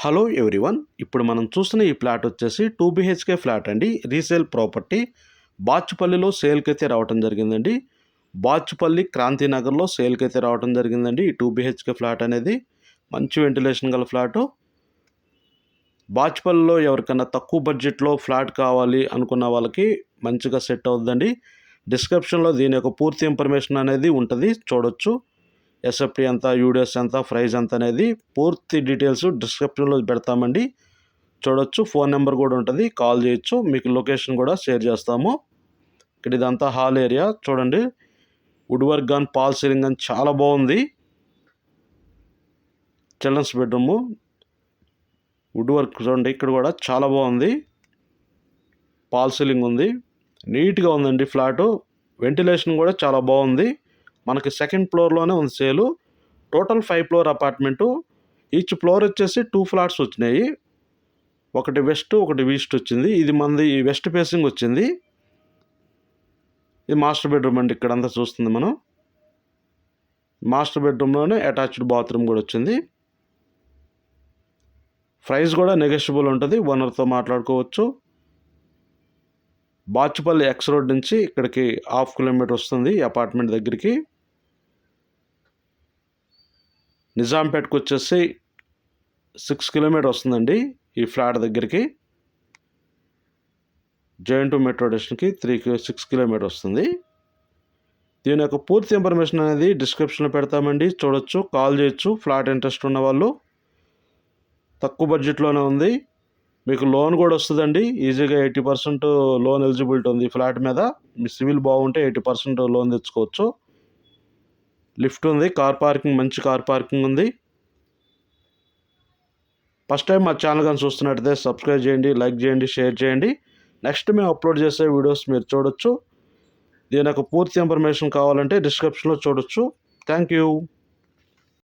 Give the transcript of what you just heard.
Hello everyone. ఇప్పుడు మనం చూస్తున్న ఈ ఫ్లాట్ వచ్చేసి 2 BHK ఫ్లాట్ అండి. రీసేల్ ప్రాపర్టీ బాచుపల్లిలో సేల్కి అయితే రావడం జరిగిందండి. బాచుపల్లి క్రాంతినగర్లో సేల్కి అయితే రావడం జరిగిందండి. ఈ 2 BHK ఫ్లాట్ అనేది మంచి వెంటిలేషన్ గల ఫ్లాటు. బాచుపల్లిలో ఎవరికైనా తక్కువ బడ్జెట్లో ఫ్లాట్ కావాలి అనుకున్న వాళ్ళకి మంచిగా సెట్ అవుతుందండి. డిస్క్రిప్షన్లో దీని యొక్క పూర్తి ఇన్ఫర్మేషన్ అనేది ఉంటుంది, చూడొచ్చు. ఎస్ఎఫ్టీ ఎంత, యూడిఎస్ ఎంత, ప్రైస్ ఎంత అనేది పూర్తి డీటెయిల్స్ డిస్క్రిప్షన్లో పెడతామండి, చూడొచ్చు. ఫోన్ నెంబర్ కూడా ఉంటుంది, కాల్ చేయొచ్చు. మీకు లొకేషన్ కూడా షేర్ చేస్తాము. ఇక్కడ ఇదంతా హాల్ ఏరియా చూడండి. వుడ్ వర్క్ గాన్, పాల్ సీలింగ్ గాన్ చాలా బాగుంది. చిల్డ్రన్స్ బెడ్రూము వుడ్ వర్క్ చూడండి, ఇక్కడ కూడా చాలా బాగుంది. పాల్ సీలింగ్ ఉంది, నీట్గా ఉందండి ఫ్లాటు. వెంటిలేషన్ కూడా చాలా బాగుంది. మనకి సెకండ్ ఫ్లోర్లోనే ఉంది సేలు. Total 5 floor apartment. Each floor వచ్చేసి 2 ఫ్లాట్స్ వచ్చినాయి. ఒకటి వెస్ట్, ఒకటి ఈస్ట్ వచ్చింది. ఇది మనది వెస్ట్ ఫేసింగ్ వచ్చింది. ఇది మాస్టర్ బెడ్రూమ్ అండి. ఇక్కడంతా చూస్తుంది మనం. మాస్టర్ బెడ్రూమ్లోనే అటాచ్డ్ బాత్రూమ్ కూడా వచ్చింది. ప్రైస్ కూడా నెగోషియబుల్ ఉంటుంది, ఓనర్తో మాట్లాడుకోవచ్చు. బాచుపల్లి ఎక్స్ రోడ్ నుంచి ఇక్కడికి 1/2 కిలోమీటర్ వస్తుంది ఈ అపార్ట్మెంట్ దగ్గరికి. నిజాంపేటకు వచ్చేసి 6 కిలోమీటర్ వస్తుందండి ఈ ఫ్లాట్ దగ్గరికి. జేఎన్2 మెట్రో స్టేషన్కి 6 కిలోమీటర్ వస్తుంది. దీని యొక్క పూర్తి ఇన్ఫర్మేషన్ అనేది డిస్క్రిప్షన్లో పెడతామండి, చూడొచ్చు. కాల్ చేయొచ్చు ఫ్లాట్ ఇంట్రెస్ట్ ఉన్న వాళ్ళు. తక్కువ బడ్జెట్లోనే ఉంది. మీకు లోన్ కూడా వస్తుందండి. ఈజీగా 80% లోన్ ఎలిజిబిలిటీ ఉంది ఈ ఫ్లాట్ మీద. మీ సివిల్ బాగుంటే 80% లోన్ తెచ్చుకోవచ్చు. లిఫ్ట్ ఉంది, కార్ పార్కింగ్, మంచి కార్ పార్కింగ్ ఉంది. ఫస్ట్ టైం మా ఛానల్ కానీ చూస్తున్నట్టయితే సబ్స్క్రైబ్ చేయండి, లైక్ చేయండి, షేర్ చేయండి. నెక్స్ట్ మేము అప్లోడ్ చేసే వీడియోస్ మీరు చూడొచ్చు. దీని యొక్క పూర్తి ఇన్ఫర్మేషన్ కావాలంటే డిస్క్రిప్షన్లో చూడొచ్చు. Thank you.